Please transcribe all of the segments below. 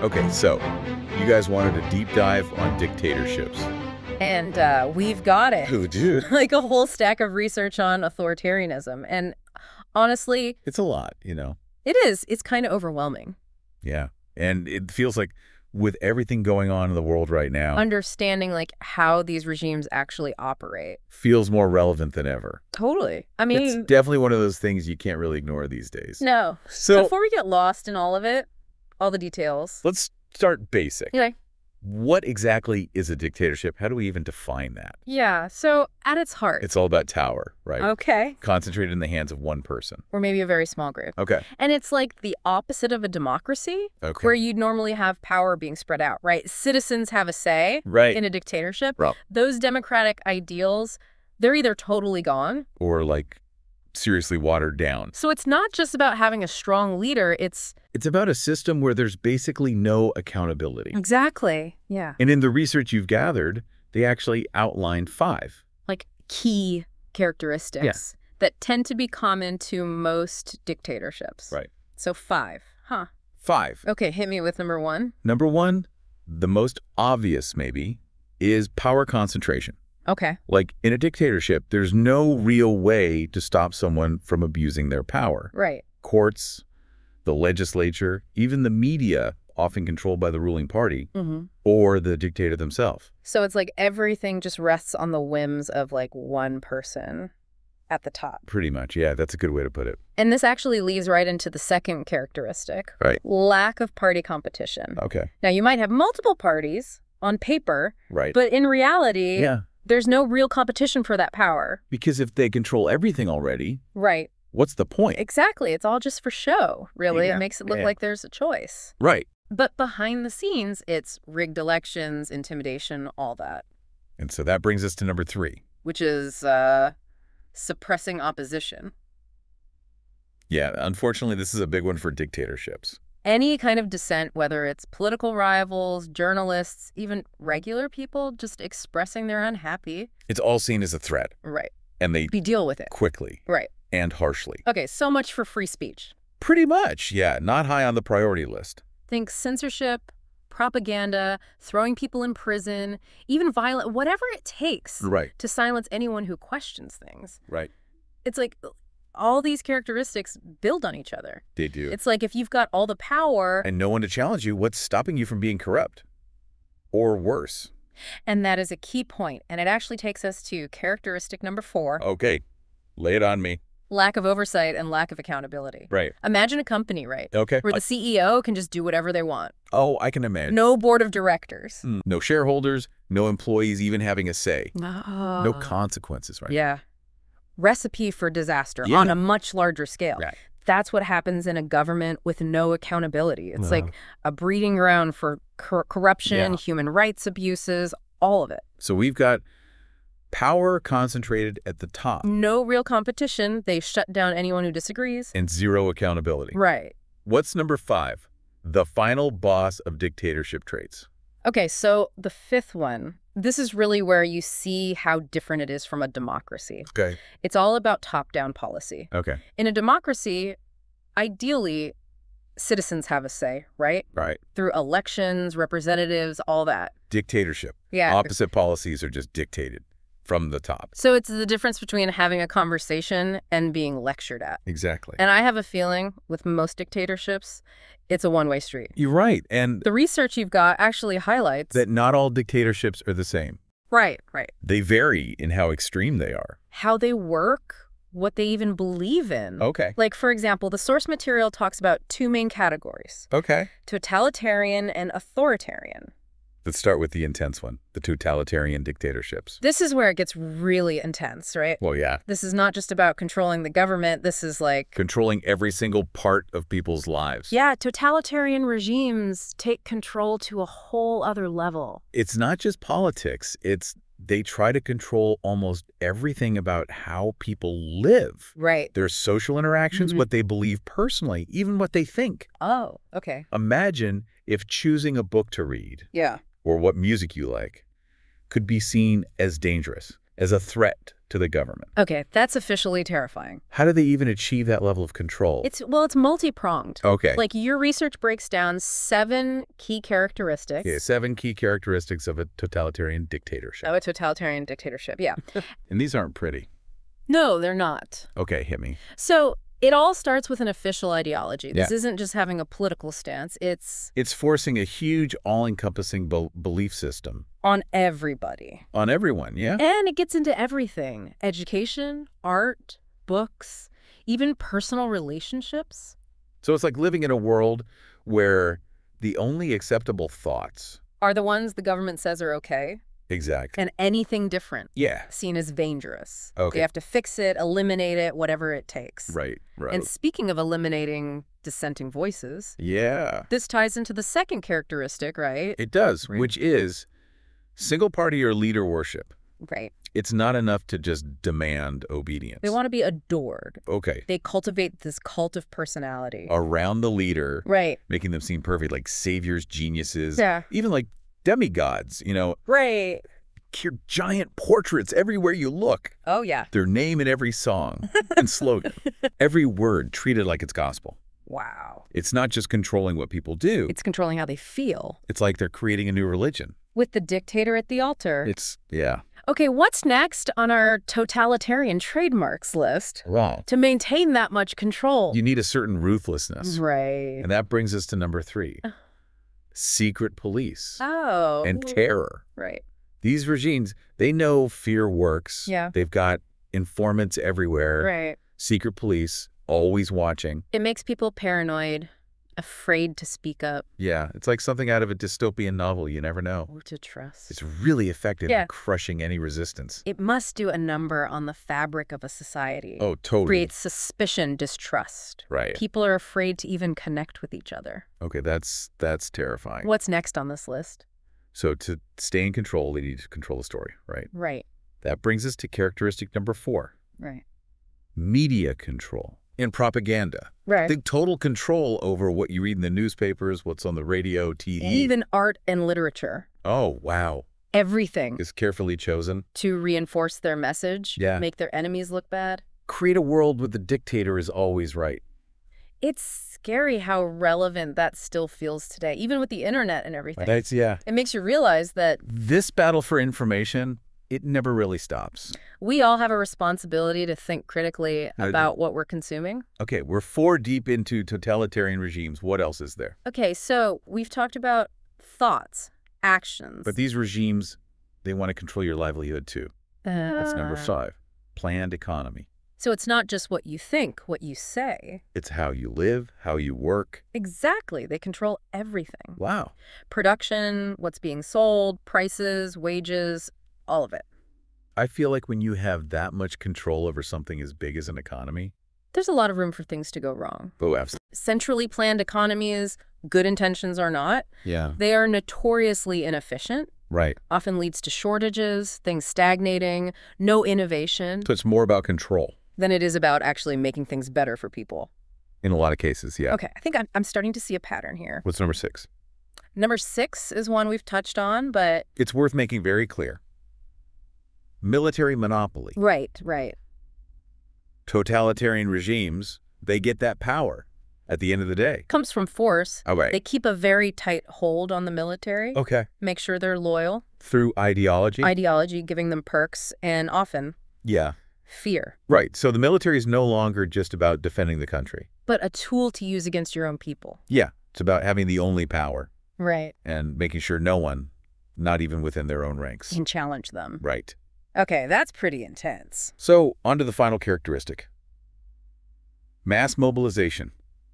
Okay, so you guys wanted a deep dive on dictatorships. And we've got it. Oh, dude. Like a whole stack of research on authoritarianism. And honestly... It's a lot, you know. It is. It's kind of overwhelming. Yeah. And it feels like with everything going on in the world right now... Understanding, like, how these regimes actually operate. Feels more relevant than ever. Totally. I mean... It's definitely one of those things you can't really ignore these days. No. So before we get lost in all of it, all the details... Let's start basic. Okay. What exactly is a dictatorship? How do we even define that? Yeah, so at its heart... It's all about power, right? Okay. Concentrated in the hands of one person. Or maybe a very small group. Okay. And it's like the opposite of a democracy, Okay. where you'd normally have power being spread out, right? Citizens have a say Right. in a dictatorship. Right. Those democratic ideals, they're either totally gone... Or, like, seriously watered down. So it's not just about having a strong leader, it's... It's about a system where there's basically no accountability. Exactly. Yeah. And in the research you've gathered, they actually outlined 5. Like key characteristics that tend to be common to most dictatorships. Right. So 5. Huh. 5. Okay, hit me with number 1. Number 1, the most obvious maybe, is power concentration. Okay. Like in a dictatorship, there's no real way to stop someone from abusing their power. Right. Courts, the legislature, even the media, often controlled by the ruling party, or the dictator themselves. So it's like everything just rests on the whims of like one person at the top. Pretty much, yeah, that's a good way to put it. And this actually leads right into the second characteristic. Right. Lack of party competition. Okay. Now, you might have multiple parties on paper, Right. but in reality, Yeah. there's no real competition for that power. Because if they control everything already, Right. what's the point? Exactly. It's all just for show, really. Yeah. It makes it look Yeah. like there's a choice. Right. But behind the scenes, it's rigged elections, intimidation, all that, And so that brings us to number 3. which is suppressing opposition. Yeah, unfortunately, this is a big one for dictatorships. Any kind of dissent, whether it's political rivals, journalists, even regular people just expressing they're unhappy. It's all seen as a threat, Right. and they Be deal with it. quickly Right. and harshly. Okay, so much for free speech. Pretty much, yeah, not high on the priority list. Think censorship, propaganda, throwing people in prison, even violent, whatever it takes Right, to silence anyone who questions things. right. It's like all these characteristics build on each other. They do. It's like if you've got all the power... And no one to challenge you, what's stopping you from being corrupt? Or worse. And that is a key point. And it actually takes us to characteristic number 4. Okay, lay it on me. Lack of oversight and lack of accountability. Right. Imagine a company, right? Okay. Where the CEO can just do whatever they want. Oh, I can imagine. No board of directors. No shareholders, no employees even having a say. Oh. No consequences, right? Yeah. Recipe for disaster Yeah. on a much larger scale. Right. That's what happens in a government with no accountability. It's like a breeding ground for corruption, Yeah. human rights abuses, all of it. So we've got power concentrated at the top No real competition. They shut down anyone who disagrees. and zero accountability. Right. What's number 5? The final boss of dictatorship traits. Okay, so the 5th one, this is really where you see how different it is from a democracy. Okay. It's all about top-down policy. Okay. In a democracy, ideally, citizens have a say, right? Right. Through elections, representatives, all that. Dictatorship. Yeah. Opposite policies are just dictated from the top. So it's the difference between having a conversation and being lectured at. Exactly. And I have a feeling with most dictatorships, it's a one-way street. You're right. And The research you've got actually highlights... that not all dictatorships are the same. Right, right. They vary in how extreme they are. How they work, what they even believe in. Okay. Like, for example, the source material talks about 2 main categories, Okay. totalitarian and authoritarian. Let's start with the intense one, the totalitarian dictatorships. This is where it gets really intense, right? Well, yeah. This is not just about controlling the government. This is like... Controlling every single part of people's lives. Yeah, totalitarian regimes take control to a whole other level. It's not just politics. They try to control almost everything about how people live. Right. Their social interactions, what they believe personally, even what they think. Oh, okay. Imagine if choosing a book to read, Yeah. or what music you like, could be seen as dangerous, as a threat to the government. Okay, that's officially terrifying. How do they even achieve that level of control? It's multi-pronged. Okay. Like, your research breaks down 7 key characteristics. Yeah, 7 key characteristics of a totalitarian dictatorship. Of a totalitarian dictatorship, yeah. And these aren't pretty. No, they're not. Okay, hit me. So it all starts with an official ideology. This Yeah. isn't just having a political stance. It's forcing a huge, all-encompassing belief system. on everybody. On everyone, yeah? And it gets into everything. Education, art, books, even personal relationships. So it's like living in a world where the only acceptable thoughts... Are the ones the government says are okay. Exactly. And anything different. Yeah. Seen as dangerous. Okay. They have to fix it, eliminate it, whatever it takes. Right. And speaking of eliminating dissenting voices, Yeah. this ties into the second characteristic, right? It does, Right. which is single party or leader worship. Right. It's not enough to just demand obedience. They want to be adored. Okay. They cultivate this cult of personality. Around the leader, Right. making them seem perfect, like saviors, geniuses, Yeah. even like demigods, Right. giant portraits everywhere you look. Oh, yeah. Their name in every song and slogan. Every word treated like it's gospel. Wow. It's not just controlling what people do. It's controlling how they feel. It's like they're creating a new religion. With the dictator at the altar. Yeah. Okay, what's next on our totalitarian trademarks list? Wow. To maintain that much control. You need a certain ruthlessness. Right. And that brings us to number 3. Secret police. Oh. And terror. Right. These regimes, they know fear works. Yeah. They've got informants everywhere. Right. Secret police, always watching. It makes people paranoid, afraid to speak up. Yeah, it's like something out of a dystopian novel. You never know. Or to trust. It's really effective Yeah. in crushing any resistance. It must do a number on the fabric of a society. Oh, totally. Creates suspicion, distrust. Right. People are afraid to even connect with each other. Okay, that's terrifying. What's next on this list? So to stay in control, they need to control the story, right? Right. That brings us to characteristic number 4. Right. Media control and propaganda. Right. The total control over what you read in the newspapers, what's on the radio, TV. Even art and literature. Oh, wow. Everything. Is carefully chosen. To reinforce their message. Yeah. Make their enemies look bad. Create a world where the dictator is always right. It's scary how relevant that still feels today, even with the internet and everything. Yeah. It makes you realize that This battle for information, it never really stops. we all have a responsibility to think critically No, about what we're consuming. Okay, we're 4 deep into totalitarian regimes. What else is there? Okay, so we've talked about thoughts, actions. But these regimes, they want to control your livelihood too. That's number 5. Planned economy. So it's not just what you think, what you say. It's how you live, how you work. Exactly. They control everything. Wow. Production, what's being sold, prices, wages, all of it. I feel like when you have that much control over something as big as an economy. There's a lot of room for things to go wrong. Oh, absolutely. Centrally planned economies, good intentions or not, Yeah. they are notoriously inefficient, Right. often leads to shortages, things stagnating, no innovation, So it's more about control. than it is about actually making things better for people. In a lot of cases, yeah. Okay, I think I'm starting to see a pattern here. What's number 6? Number 6 is one we've touched on, but... It's worth making very clear. Military monopoly. Right. Totalitarian regimes, they get that power at the end of the day. Comes from force. Oh, right. They keep a very tight hold on the military. Okay. Make sure they're loyal. Through ideology? Ideology, giving them perks, and often Yeah. fear. Right. So the military is no longer just about defending the country. But a tool to use against your own people. Yeah. It's about having the only power Right. and making sure no one, not even within their own ranks. Can challenge them. Right. Okay, that's pretty intense. So on to the final characteristic. Mass mobilization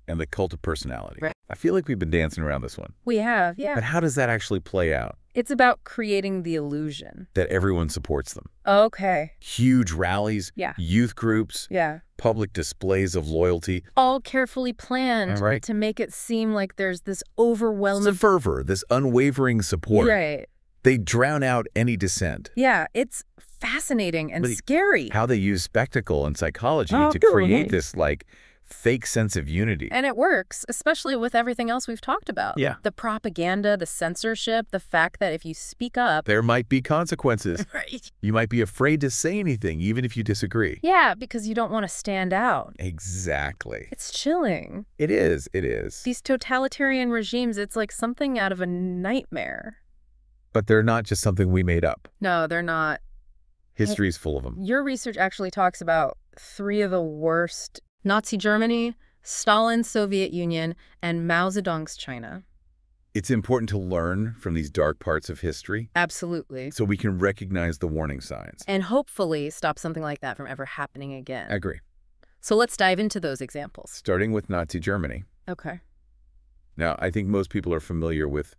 and the cult of personality. Right. I feel like we've been dancing around this one. We have, yeah. But how does that actually play out? It's about creating the illusion. That everyone supports them. Okay. Huge rallies, Yeah. youth groups, Yeah. public displays of loyalty. All carefully planned Right. to make it seem like there's this The overwhelming... fervor, this unwavering support. Right. They drown out any dissent. Yeah, it's fascinating and But scary. How they use spectacle and psychology Oh, to create really? this, like, fake sense of unity. And it works, especially with everything else we've talked about. Yeah. The propaganda, the censorship, the fact that if you speak up... There might be consequences. Right. You might be afraid to say anything, even if you disagree. Yeah, because you don't want to stand out. Exactly. It's chilling. It is. It is. These totalitarian regimes, it's like something out of a nightmare. But they're not just something we made up. No, they're not. History's full of them. Your research actually talks about 3 of the worst: Nazi Germany, Stalin's Soviet Union, and Mao Zedong's China. It's important to learn from these dark parts of history. Absolutely. So we can recognize the warning signs. And hopefully stop something like that from ever happening again. I agree. So let's dive into those examples. Starting with Nazi Germany. Okay. Now, I think most people are familiar with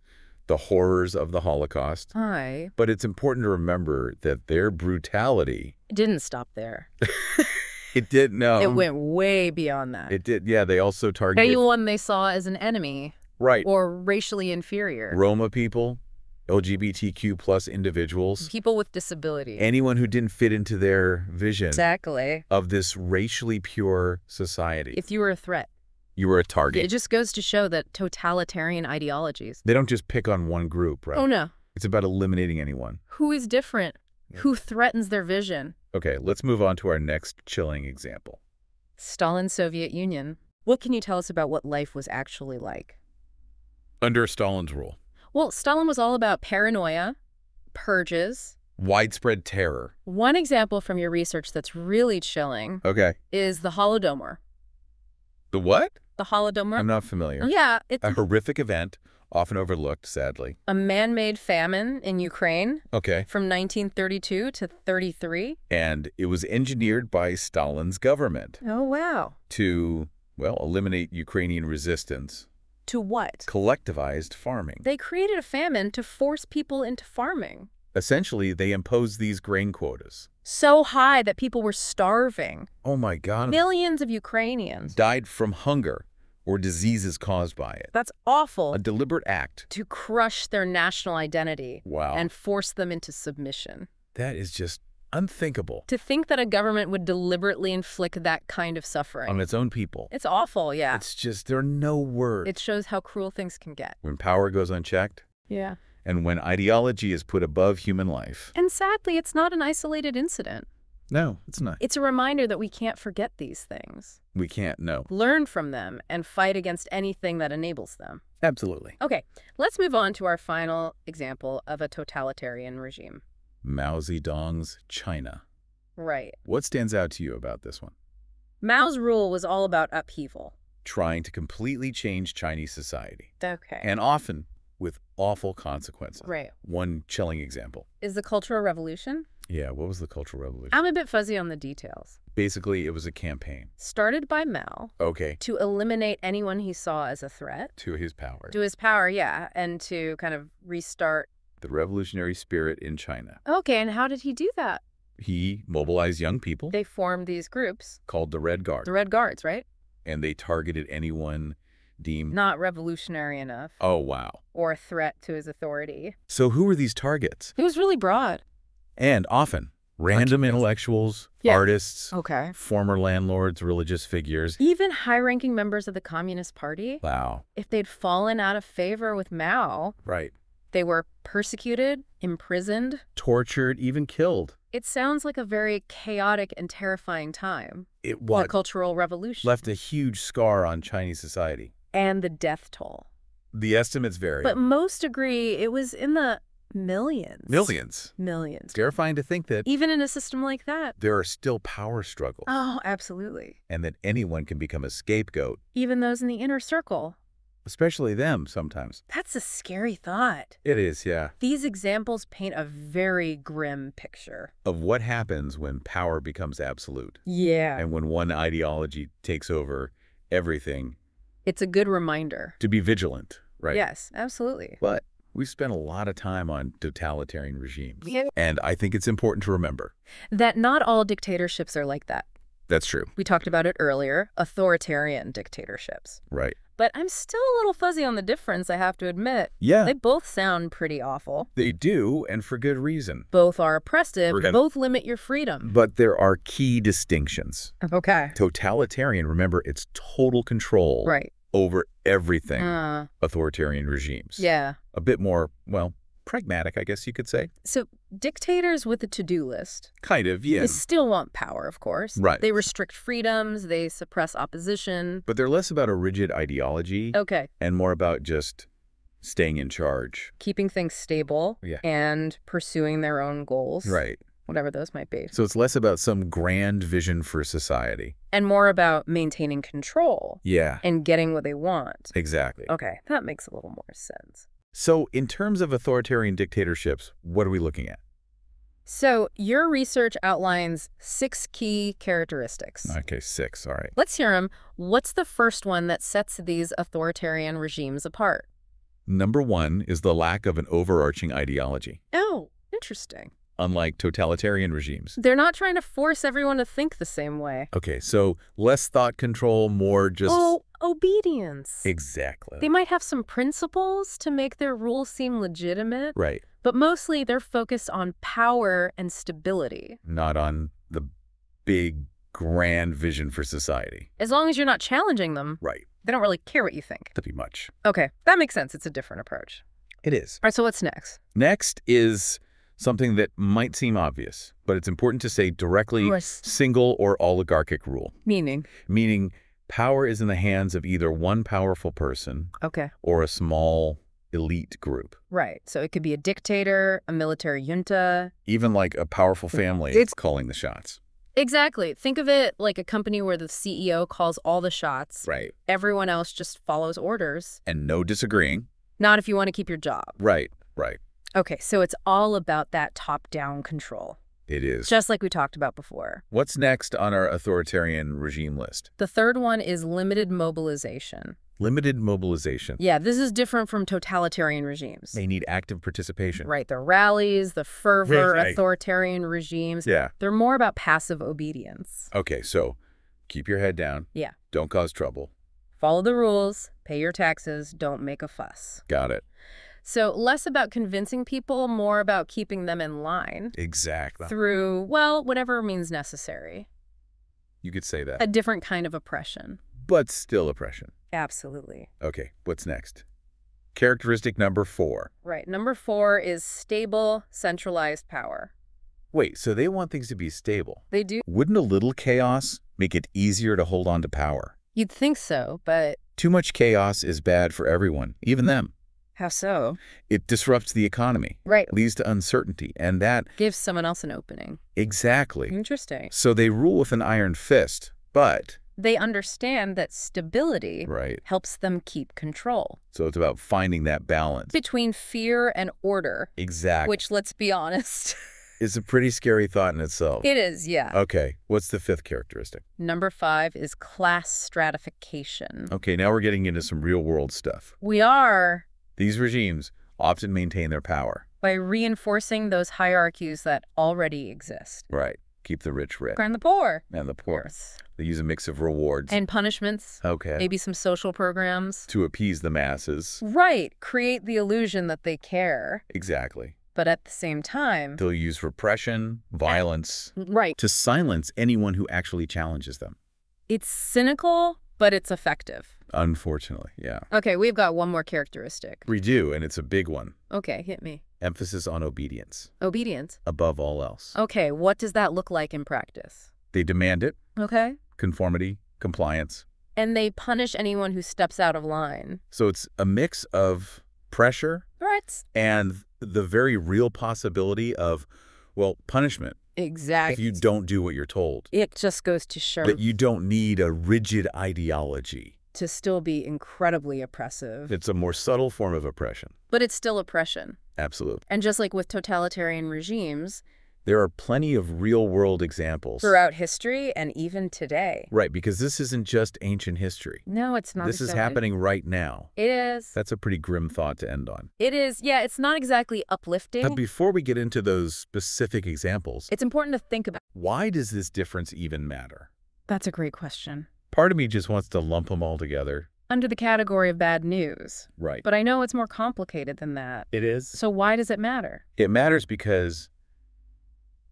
the horrors of the Holocaust. Hi. But it's important to remember that their brutality... It didn't stop there. It did, no. It went way beyond that. It did, yeah. They also targeted... anyone they saw as an enemy. Right. Or racially inferior. Roma people, LGBTQ plus individuals. People with disability. Anyone who didn't fit into their vision. Exactly. Of this racially pure society. If you were a threat. You were a target. It just goes to show that totalitarian ideologies... they don't just pick on one group, right? Oh, no. It's about eliminating anyone. Who is different? Yeah. Who threatens their vision? Okay, let's move on to our next chilling example. Stalin's Soviet Union. What can you tell us about what life was actually like? Under Stalin's rule. Well, Stalin was all about paranoia, purges... widespread terror. One example from your research that's really chilling... okay. ...is the Holodomor. The what? The Holodomor. I'm not familiar. Yeah, it's... a horrific event, often overlooked, sadly. A man-made famine in Ukraine. Okay. From 1932 to 33. And it was engineered by Stalin's government. Oh, wow. To, well, eliminate Ukrainian resistance. To what? Collectivized farming. They created a famine to force people into farming. Essentially, they imposed these grain quotas. So high that people were starving. Oh my God. Millions of Ukrainians died from hunger or diseases caused by it. That's awful. A deliberate act. To crush their national identity. Wow. And force them into submission. That is just unthinkable. To think that a government would deliberately inflict that kind of suffering. On its own people. It's awful, yeah. It's just, there are no words. It shows how cruel things can get. When power goes unchecked. Yeah. And when ideology is put above human life. And sadly, it's not an isolated incident. No, it's not. It's a reminder that we can't forget these things. We can't, no. Learn from them and fight against anything that enables them. Absolutely. Okay, let's move on to our final example of a totalitarian regime. Mao Zedong's China. Right. What stands out to you about this one? Mao's rule was all about upheaval. Trying to completely change Chinese society. Okay. And often with awful consequences. Right. One chilling example. Is the Cultural Revolution? Yeah, what was the Cultural Revolution? I'm a bit fuzzy on the details. Basically, it was a campaign. Started by Mao. Okay. To eliminate anyone he saw as a threat. To his power. To his power, yeah. And to kind of restart the revolutionary spirit in China. Okay, and how did he do that? He mobilized young people. They formed these groups. Called the Red Guard. The Red Guards, right? And they targeted anyone deemed... not revolutionary enough. Oh, wow. Or a threat to his authority. So who were these targets? It was really broad. And often, random intellectuals, artists, former landlords, religious figures. Even high-ranking members of the Communist Party. Wow. If they'd fallen out of favor with Mao... right. They were persecuted, imprisoned. Tortured, even killed. It sounds like a very chaotic and terrifying time. It was. The Cultural Revolution. Left a huge scar on Chinese society. And the death toll. The estimates vary. But most agree it was in the millions. Millions. Millions. It's terrifying to think that... even in a system like that. There are still power struggles. Oh, absolutely. And that anyone can become a scapegoat. Even those in the inner circle. Especially them, sometimes. That's a scary thought. It is, yeah. These examples paint a very grim picture. Of what happens when power becomes absolute. Yeah. And when one ideology takes over everything. It's a good reminder. To be vigilant, right? Yes, absolutely. But we've spent a lot of time on totalitarian regimes. Yeah. And I think it's important to remember. that not all dictatorships are like that. That's true. We talked about it earlier, authoritarian dictatorships. Right. But I'm still a little fuzzy on the difference, I have to admit. Yeah. They both sound pretty awful. They do, and for good reason. Both are oppressive. Both limit your freedom. But there are key distinctions. Okay. Totalitarian, remember, it's total control over everything. Authoritarian regimes. Yeah. A bit more, well, pragmatic, I guess you could say. So dictators with a to-do list. Kind of, yeah. They still want power, of course. Right. They restrict freedoms. They suppress opposition. But they're less about a rigid ideology. Okay. And more about just staying in charge. Keeping things stable. Yeah. And pursuing their own goals. Right. Whatever those might be. So it's less about some grand vision for society. And more about maintaining control. Yeah. And getting what they want. Exactly. Okay, that makes a little more sense. So in terms of authoritarian dictatorships, what are we looking at? So your research outlines 6 key characteristics. Okay, 6, all right. Let's hear them. What's the first one that sets these authoritarian regimes apart? Number 1 is the lack of an overarching ideology. Oh, interesting. Unlike totalitarian regimes. They're not trying to force everyone to think the same way. Okay, so less thought control, more just... Oh, obedience. Exactly. They might have some principles to make their rules seem legitimate. Right. But mostly they're focused on power and stability. Not on the big, grand vision for society. As long as you're not challenging them. Right. They don't really care what you think. Pretty much. Okay, that makes sense. It's a different approach. It is. All right, so what's next? Next is something that might seem obvious, but it's important to say directly single or oligarchic rule. Meaning? Meaning power is in the hands of either one powerful person or a small elite group. Right. So it could be a dictator, a military junta. Even like a powerful family it's calling the shots. Exactly. Think of it like a company where the CEO calls all the shots. Right. Everyone else just follows orders. And no disagreeing. Not if you want to keep your job. Right, right. Okay, so it's all about that top-down control. It is. Just like we talked about before. What's next on our authoritarian regime list? The third one is limited mobilization. Limited mobilization. Yeah, this is different from totalitarian regimes. They need active participation. Right, the rallies, the fervor, authoritarian regimes. Yeah. They're more about passive obedience. Okay, so keep your head down. Yeah. Don't cause trouble. Follow the rules, pay your taxes, don't make a fuss. Got it. So less about convincing people, more about keeping them in line. Exactly. Through, well, whatever means necessary. You could say that. A different kind of oppression. But still oppression. Absolutely. Okay, what's next? Characteristic number 4. Right. Number 4 is stable, centralized power. Wait, so they want things to be stable. They do. Wouldn't a little chaos make it easier to hold on to power? You'd think so, but... Too much chaos is bad for everyone, even them. How so? It disrupts the economy. Right. Leads to uncertainty, and that... gives someone else an opening. Exactly. Interesting. So they rule with an iron fist, but... they understand that stability helps them keep control. So it's about finding that balance. Between fear and order. Exactly. Which, let's be honest... is a pretty scary thought in itself. It is, yeah. Okay, what's the 5th characteristic? Number 5 is class stratification. Okay, now we're getting into some real-world stuff. We are. These regimes often maintain their power. By reinforcing those hierarchies that already exist. Right. Keep the rich rich. And the poor. And the poor. They use a mix of rewards. And punishments. Okay. Maybe some social programs. To appease the masses. Right. Create the illusion that they care. Exactly. But at the same time... they'll use repression, violence... right. to silence anyone who actually challenges them. It's cynical, but it's effective. Unfortunately, yeah. Okay, we've got one more characteristic. We do, and it's a big one. Okay, hit me. Emphasis on obedience. Obedience? Above all else. Okay, what does that look like in practice? They demand it. Okay. Conformity, compliance. And they punish anyone who steps out of line. So it's a mix of pressure... right. And the very real possibility of, well, punishment. Exactly. If you don't do what you're told. It just goes to show that you don't need a rigid ideology. To still be incredibly oppressive. It's a more subtle form of oppression. But it's still oppression. Absolutely. And just like with totalitarian regimes... there are plenty of real-world examples. Throughout history and even today. Right, because this isn't just ancient history. No, it's not. This is happening right now. It is. That's a pretty grim thought to end on. It is. Yeah, it's not exactly uplifting. But before we get into those specific examples... it's important to think about... why does this difference even matter? That's a great question. Part of me just wants to lump them all together. under the category of bad news. Right. But I know it's more complicated than that. It is. So why does it matter? It matters because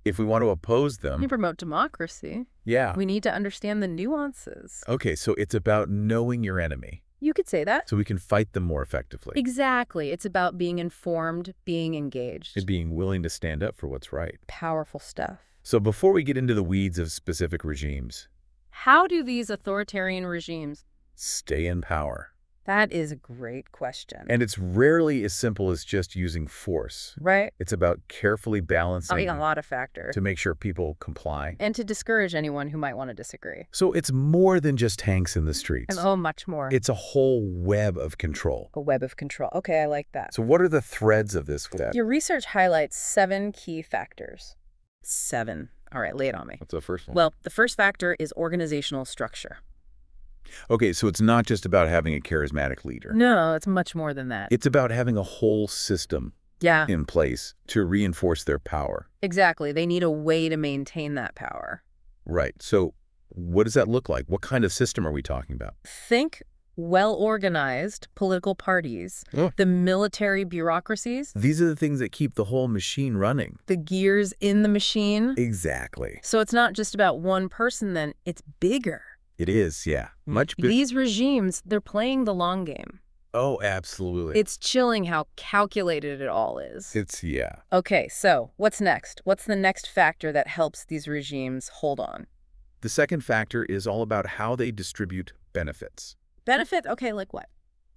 if we want to oppose them... We promote democracy. Yeah. We need to understand the nuances. Okay, so it's about knowing your enemy. You could say that. So we can fight them more effectively. Exactly. It's about being informed, being engaged. And being willing to stand up for what's right. Powerful stuff. So before we get into the weeds of specific regimes... How do these authoritarian regimes stay in power? That is a great question. And it's rarely as simple as just using force. Right. It's about carefully balancing a lot of factors to make sure people comply. And to discourage anyone who might want to disagree. So it's more than just tanks in the streets. And much more. It's a whole web of control. A web of control. Okay, I like that. So what are the threads of this web? Your research highlights 7 key factors. 7. All right, lay it on me. What's the first one? Well, the first factor is organizational structure. Okay, so it's not just about having a charismatic leader. No, it's much more than that. It's about having a whole system in place to reinforce their power. Exactly. They need a way to maintain that power. Right. So what does that look like? What kind of system are we talking about? Think well-organized political parties, the military bureaucracies. These are the things that keep the whole machine running. The gears in the machine. Exactly. So it's not just about one person then, it's bigger. It is, yeah. Much bigger. These regimes, they're playing the long game. Oh, absolutely. It's chilling how calculated it all is. Yeah. Okay, so what's next? What's the next factor that helps these regimes hold on? The second factor is all about how they distribute benefits. Benefits? Okay, like what?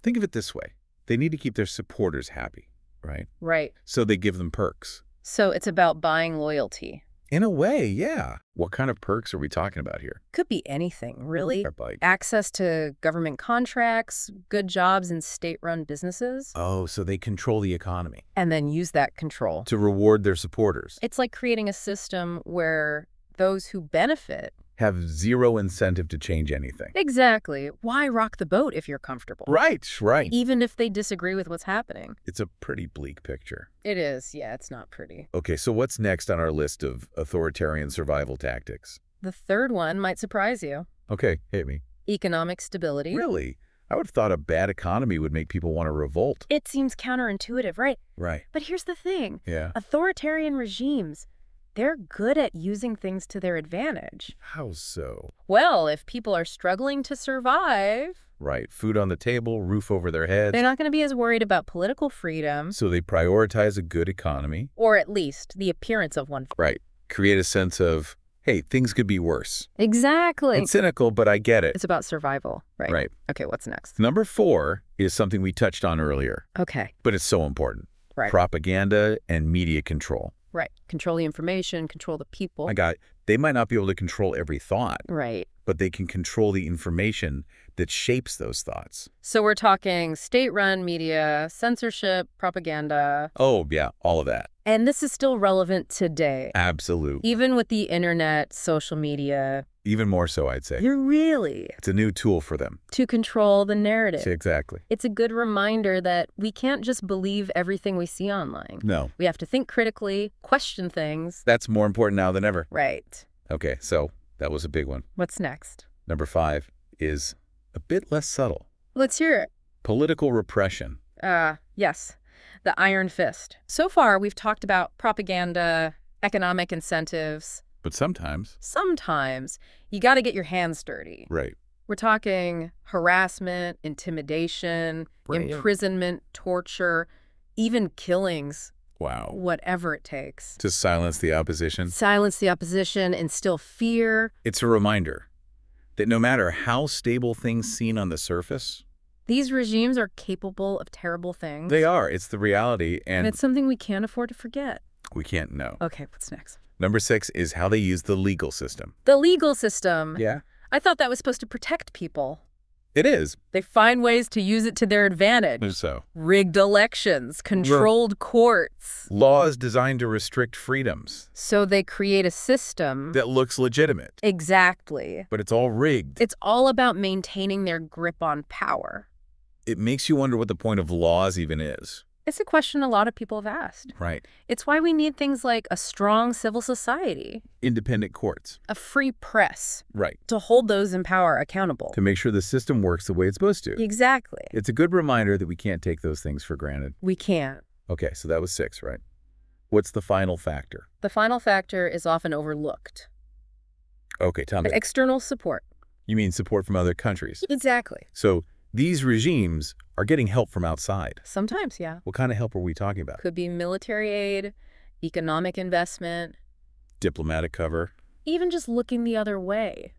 Think of it this way. They need to keep their supporters happy, right? Right. So they give them perks. So it's about buying loyalty. In a way, yeah. What kind of perks are we talking about here? Could be anything, really. Like access to government contracts, good jobs in state-run businesses. Oh, so they control the economy. And then use that control to reward their supporters. It's like creating a system where those who benefit have zero incentive to change anything. Exactly. Why rock the boat if you're comfortable? Right. Even if they disagree with what's happening. It's a pretty bleak picture. It is. Yeah, it's not pretty. Okay, so what's next on our list of authoritarian survival tactics? The third one might surprise you. Okay, hit me. Economic stability. Really? I would have thought a bad economy would make people want to revolt. It seems counterintuitive, right? Right. But here's the thing. Yeah. Authoritarian regimes, they're good at using things to their advantage. How so? Well, if people are struggling to survive... Right. Food on the table, roof over their heads. They're not going to be as worried about political freedom. So they prioritize a good economy. Or at least the appearance of one. Right. Create a sense of, hey, things could be worse. Exactly. It's cynical, but I get it. It's about survival. Right. Okay, what's next? Number 4 is something we touched on earlier. Okay. But it's so important. Right. Propaganda and media control. Right. Control the information, control the people. They might not be able to control every thought. Right. But they can control the information that shapes those thoughts. So we're talking state-run media, censorship, propaganda. Oh, yeah, all of that. And this is still relevant today. Absolutely. Even with the internet, social media. Even more so, I'd say. Really? It's a new tool for them. To control the narrative. Exactly. It's a good reminder that we can't just believe everything we see online. No. We have to think critically, question things. That's more important now than ever. Right. Okay, so that was a big one. What's next? Number 5 is a bit less subtle. Let's hear it. Political repression. Yes. The iron fist. So far, we've talked about propaganda, economic incentives. But sometimes you got to get your hands dirty. Right. We're talking harassment, intimidation, imprisonment, torture, even killings. Wow. Whatever it takes. To silence the opposition. Silence the opposition, instill fear. It's a reminder that no matter how stable things seem on the surface, these regimes are capable of terrible things. They are. It's the reality. And it's something we can't afford to forget. We can't know. Okay, what's next? Number 6 is how they use the legal system. The legal system. Yeah. I thought that was supposed to protect people. It is. They find ways to use it to their advantage. So. Rigged elections, controlled courts. Laws designed to restrict freedoms. So they create a system that looks legitimate. Exactly. But it's all rigged. It's all about maintaining their grip on power. It makes you wonder what the point of laws even is. It's a question a lot of people have asked. Right. It's why we need things like a strong civil society, Independent courts. a free press, Right. to hold those in power accountable. To make sure the system works the way it's supposed to. Exactly. It's a good reminder that we can't take those things for granted. We can't. Okay, so that was 6, right? What's the final factor? The final factor is often overlooked. Okay, tell me. External support. You mean support from other countries? Exactly. So these regimes are getting help from outside. Sometimes, yeah. What kind of help are we talking about? Could be military aid, economic investment, Diplomatic cover. even just looking the other way.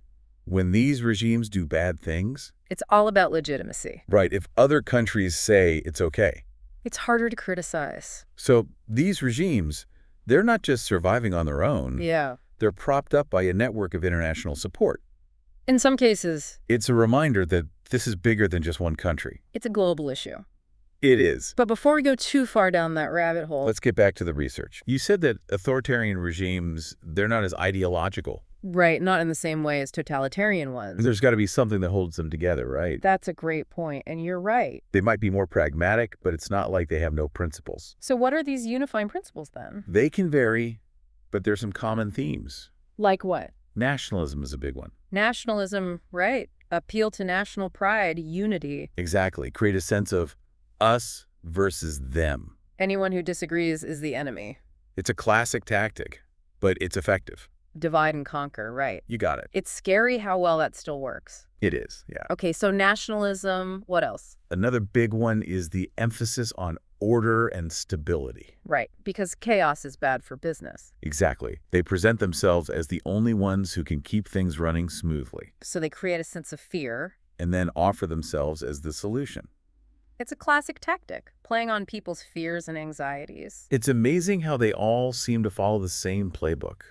When these regimes do bad things, It's all about legitimacy. right, if other countries say it's okay. It's harder to criticize. So these regimes, they're not just surviving on their own. Yeah. They're propped up by a network of international support. In some cases, It's a reminder that this is bigger than just one country. it's a global issue. It is. But before we go too far down that rabbit hole, Let's get back to the research. You said that authoritarian regimes, they're not as ideological. right, not in the same way as totalitarian ones. There's got to be something that holds them together, right? That's a great point, and you're right. They might be more pragmatic, but it's not like they have no principles. So what are these unifying principles then? They can vary, but there's some common themes. Like what? Nationalism is a big one. Nationalism, right. Appeal to national pride, unity. Exactly. Create a sense of us versus them. Anyone who disagrees is the enemy. It's a classic tactic, but it's effective. Divide and conquer, right. You got it. It's scary how well that still works. It is, yeah. Okay, so nationalism, what else? Another big one is the emphasis on order and stability. Right, because chaos is bad for business. Exactly. They present themselves as the only ones who can keep things running smoothly, So they create a sense of fear. and then offer themselves as the solution. It's a classic tactic, playing on people's fears and anxieties. It's amazing how they all seem to follow the same playbook.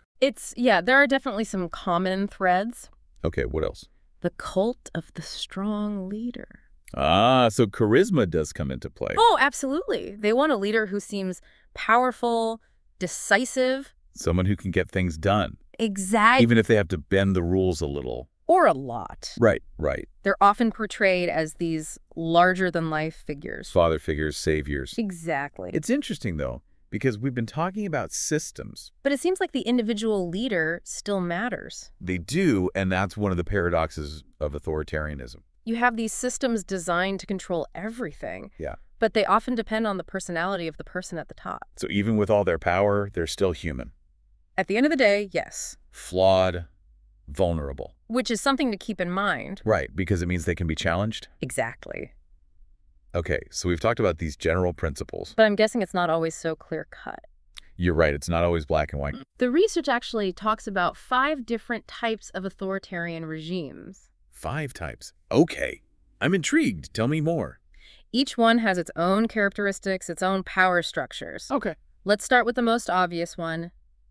Yeah, there are definitely some common threads. Okay, what else? The cult of the strong leader. Ah, so charisma does come into play. Oh, absolutely. They want a leader who seems powerful, decisive. Someone who can get things done, Exactly. even if they have to bend the rules a little. Or a lot. Right, right. They're often portrayed as these larger-than-life figures. Father figures, saviors. Exactly. It's interesting, though, because we've been talking about systems. But it seems like the individual leader still matters. They do, and that's one of the paradoxes of authoritarianism. You have these systems designed to control everything. Yeah. But they often depend on the personality of the person at the top. So even with all their power, they're still human. At the end of the day, yes. Flawed, vulnerable. Which is something to keep in mind. Right, because it means they can be challenged. Exactly. Okay, so we've talked about these general principles. But I'm guessing it's not always so clear-cut. You're right, it's not always black and white. The research actually talks about 5 different types of authoritarian regimes. 5 types. Okay, I'm intrigued. Tell me more. Each one has its own characteristics, its own power structures. Okay. Let's start with the most obvious one,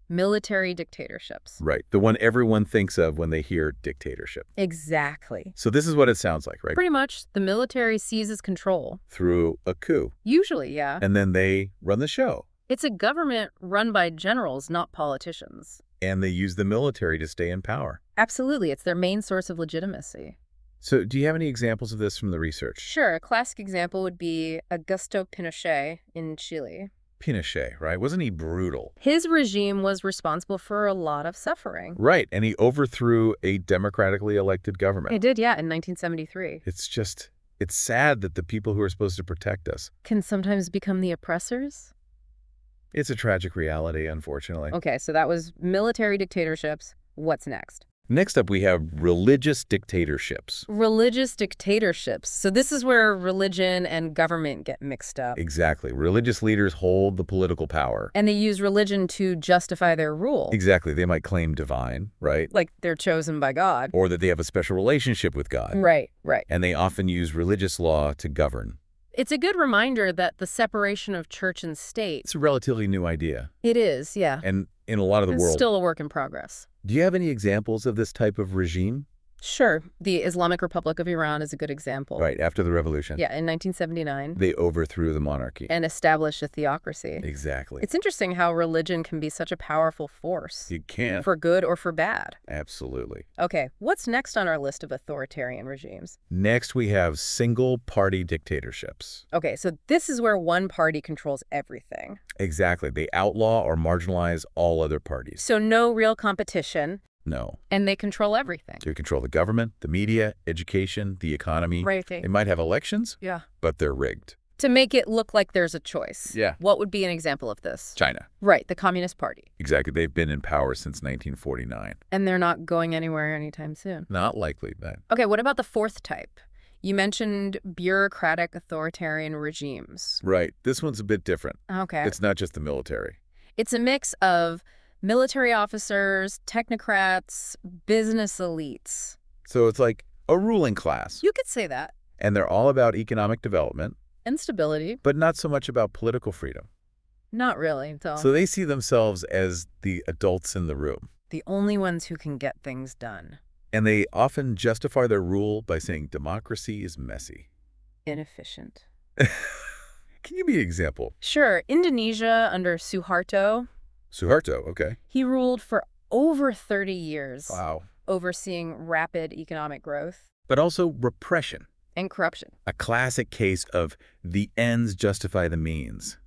military dictatorships. Right, the one everyone thinks of when they hear dictatorship. Exactly. So this is what it sounds like, right? Pretty much, the military seizes control. Through a coup. Usually, yeah. And then they run the show. It's a government run by generals, not politicians. And they use the military to stay in power. Absolutely, it's their main source of legitimacy. So do you have any examples of this from the research? Sure, a classic example would be Augusto Pinochet in Chile. Pinochet, right? Wasn't he brutal? His regime was responsible for a lot of suffering. Right, and he overthrew a democratically elected government. It did, yeah, in 1973. It's sad that the people who are supposed to protect us. Can sometimes become the oppressors. It's a tragic reality, unfortunately. Okay, so that was military dictatorships. What's next? Next up, we have religious dictatorships. Religious dictatorships. So this is where religion and government get mixed up. Exactly. Religious leaders hold the political power. And they use religion to justify their rule. Exactly. They might claim divine, right? Like they're chosen by God. Or that they have a special relationship with God. Right, right. And they often use religious law to govern. It's a good reminder that the separation of church and state... It's a relatively new idea. It is, yeah. And in a lot of the world... It's still a work in progress. Do you have any examples of this type of regime? Sure. The Islamic Republic of Iran is a good example. Right, after the revolution. Yeah, in 1979. They overthrew the monarchy. And established a theocracy. Exactly. It's interesting how religion can be such a powerful force. You can. For good or for bad. Absolutely. Okay, what's next on our list of authoritarian regimes? Next, we have single-party dictatorships. Okay, so this is where one party controls everything. Exactly. They outlaw or marginalize all other parties. So no real competition. No. And they control everything. They control the government, the media, education, the economy. Right. They might have elections, but they're rigged. To make it look like there's a choice. Yeah. What would be an example of this? China. Right, the Communist Party. Exactly. They've been in power since 1949. And they're not going anywhere anytime soon. Not likely, but... Okay, what about the fourth type? You mentioned bureaucratic authoritarian regimes. Right. This one's a bit different. Okay. It's not just the military. It's a mix of military officers, technocrats, business elites. So it's like a ruling class. You could say that. And they're all about economic development. And stability. But not so much about political freedom. Not really. So they see themselves as the adults in the room. The only ones who can get things done. And they often justify their rule by saying democracy is messy. Inefficient. Can you be an example? Sure. Indonesia under Suharto. Suharto, okay. He ruled for over 30 years. Wow. Overseeing rapid economic growth. But also repression. And corruption. A classic case of the ends justify the means.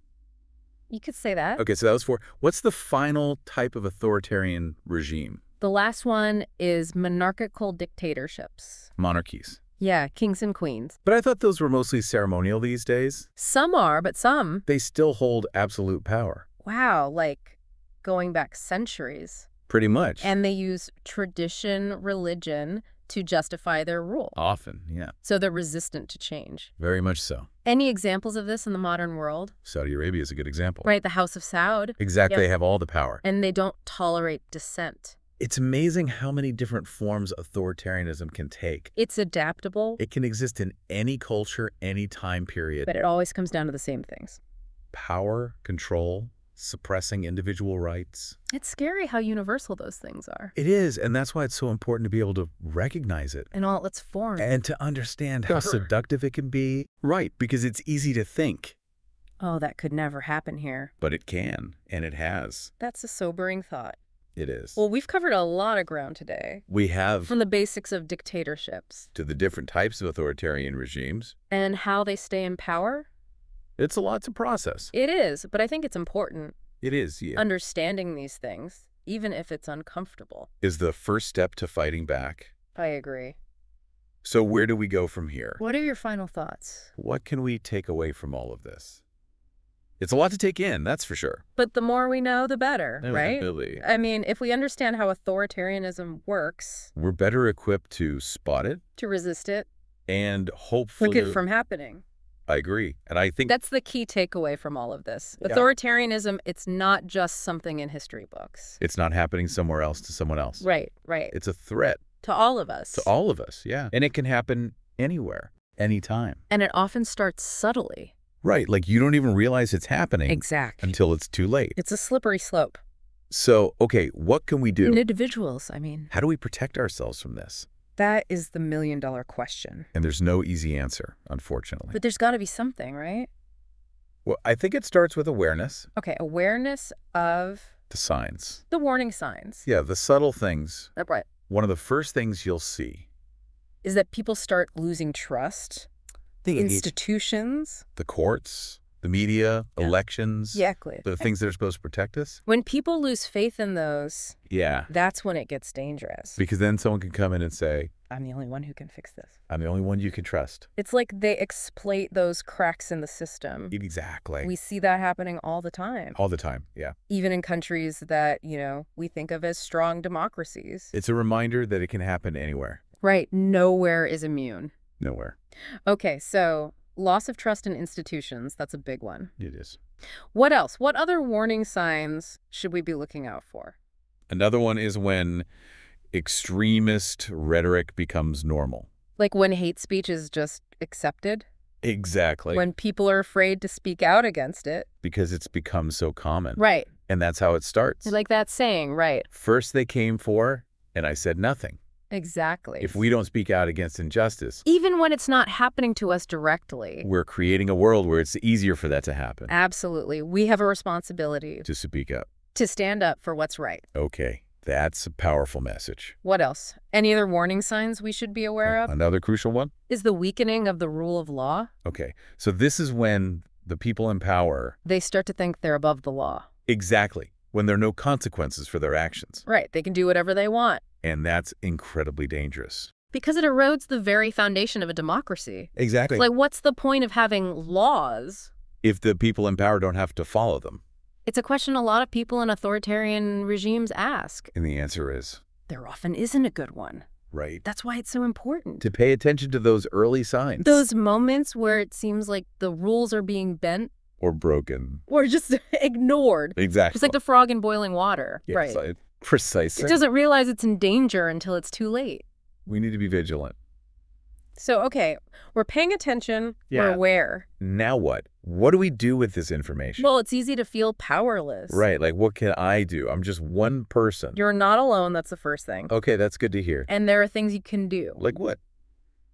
You could say that. Okay, so that was four. What's the final type of authoritarian regime? The last one is monarchical dictatorships. Monarchies. Yeah, kings and queens. But I thought those were mostly ceremonial these days. Some are, but some... They still hold absolute power. Wow, like going back centuries. Pretty much. And they use tradition, religion to justify their rule. Often, yeah. So they're resistant to change. Very much so. Any examples of this in the modern world? Saudi Arabia is a good example. Right, the House of Saud. Exactly, They have all the power. And they don't tolerate dissent. It's amazing how many different forms authoritarianism can take. It's adaptable. It can exist in any culture, any time period. But it always comes down to the same things. Power, control, suppressing individual rights. It's scary how universal those things are. It is, and that's why it's so important to be able to recognize it. In all its forms. And to understand how seductive it can be. Right, because it's easy to think. Oh, that could never happen here. But it can, and it has. That's a sobering thought. It is. Well, we've covered a lot of ground today. We have. From the basics of dictatorships. To the different types of authoritarian regimes. And how they stay in power. It's a lot to process. It is, but I think it's important. It is, yeah. Understanding these things, even if it's uncomfortable. Is the first step to fighting back. I agree. So where do we go from here? What are your final thoughts? What can we take away from all of this? It's a lot to take in, that's for sure. But the more we know, the better, right? Really. I mean, if we understand how authoritarianism works... We're better equipped to spot it. To resist it. And hopefully... Look it from happening. I agree. And I think... That's the key takeaway from all of this. Yeah. Authoritarianism, it's not just something in history books. It's not happening somewhere else to someone else. Right, right. It's a threat. To all of us. To all of us, yeah. And it can happen anywhere, anytime. And it often starts subtly. Right, like you don't even realize it's happening. Exactly. Until it's too late. It's a slippery slope. So, okay, what can we do? Individuals, I mean. How do we protect ourselves from this? That is the million-dollar question. And there's no easy answer, unfortunately. But there's got to be something, right? Well, I think it starts with awareness. Okay, awareness of... The signs. The warning signs. Yeah, the subtle things. That's right. One of the first things you'll see is that people start losing trust. The institutions. The courts, the media, elections. Exactly. The things that are supposed to protect us. When people lose faith in those, that's when it gets dangerous. Because then someone can come in and say, I'm the only one who can fix this. I'm the only one you can trust. It's like they exploit those cracks in the system. Exactly. We see that happening all the time. All the time, yeah. Even in countries that, we think of as strong democracies. It's a reminder that it can happen anywhere. Right. Nowhere is immune. Nowhere. Okay, so loss of trust in institutions, that's a big one. It is. What else? What other warning signs should we be looking out for? Another one is when extremist rhetoric becomes normal. Like when hate speech is just accepted? Exactly. When people are afraid to speak out against it. Because it's become so common. Right. And that's how it starts. Like that saying, right. First they came for, and I said nothing. Exactly. If we don't speak out against injustice, even when it's not happening to us directly, we're creating a world where it's easier for that to happen. Absolutely. We have a responsibility To speak up. to stand up for what's right. Okay, that's a powerful message. What else? Any other warning signs we should be aware of? Another crucial one? Is the weakening of the rule of law. Okay, so this is when the people in power... They start to think they're above the law. Exactly. When there are no consequences for their actions. Right. They can do whatever they want. And that's incredibly dangerous. Because it erodes the very foundation of a democracy. Exactly. Like, what's the point of having laws if the people in power don't have to follow them? It's a question a lot of people in authoritarian regimes ask. And the answer is... There often isn't a good one. Right. That's why it's so important. To pay attention to those early signs. Those moments where it seems like the rules are being bent. Or broken. Or just ignored. Exactly. It's like the frog in boiling water. Yes, right. Precisely. It doesn't realize it's in danger until it's too late. We need to be vigilant. So, okay, we're paying attention. Yeah. We're aware. Now what? What do we do with this information? Well, it's easy to feel powerless. Right, like what can I do? I'm just one person. You're not alone, that's the first thing. Okay, that's good to hear. And there are things you can do. Like what?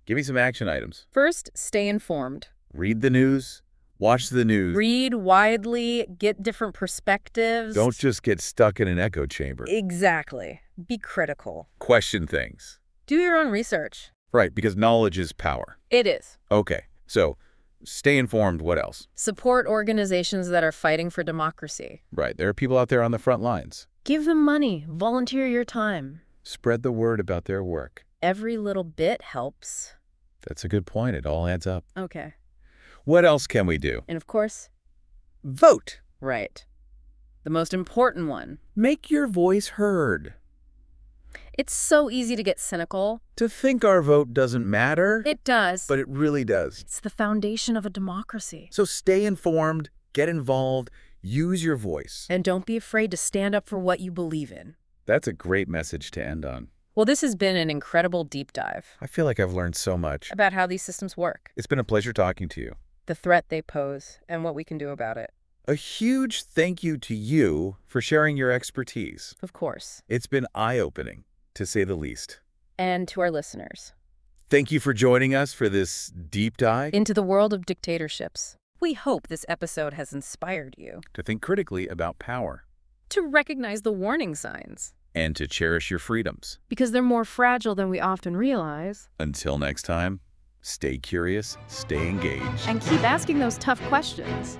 Give me some action items. First, stay informed. Read the news. Watch the news. Read widely, get different perspectives. Don't just get stuck in an echo chamber. Exactly. Be critical. Question things. Do your own research. Right, because knowledge is power. It is. Okay, so stay informed. What else? Support organizations that are fighting for democracy. Right, there are people out there on the front lines. Give them money. Volunteer your time. Spread the word about their work. Every little bit helps. That's a good point. It all adds up. Okay. What else can we do? And of course, vote. Right. The most important one. Make your voice heard. It's so easy to get cynical. To think our vote doesn't matter. It does. But it really does. It's the foundation of a democracy. So stay informed, get involved, use your voice. And don't be afraid to stand up for what you believe in. That's a great message to end on. Well, this has been an incredible deep dive. I feel like I've learned so much. About how these systems work. It's been a pleasure talking to you. The threat they pose, and what we can do about it. A huge thank you to you for sharing your expertise. Of course. It's been eye-opening, to say the least. And to our listeners. Thank you for joining us for this deep dive into the world of dictatorships. We hope this episode has inspired you to think critically about power, to recognize the warning signs, and to cherish your freedoms. Because they're more fragile than we often realize. Until next time, stay curious, stay engaged, and keep asking those tough questions.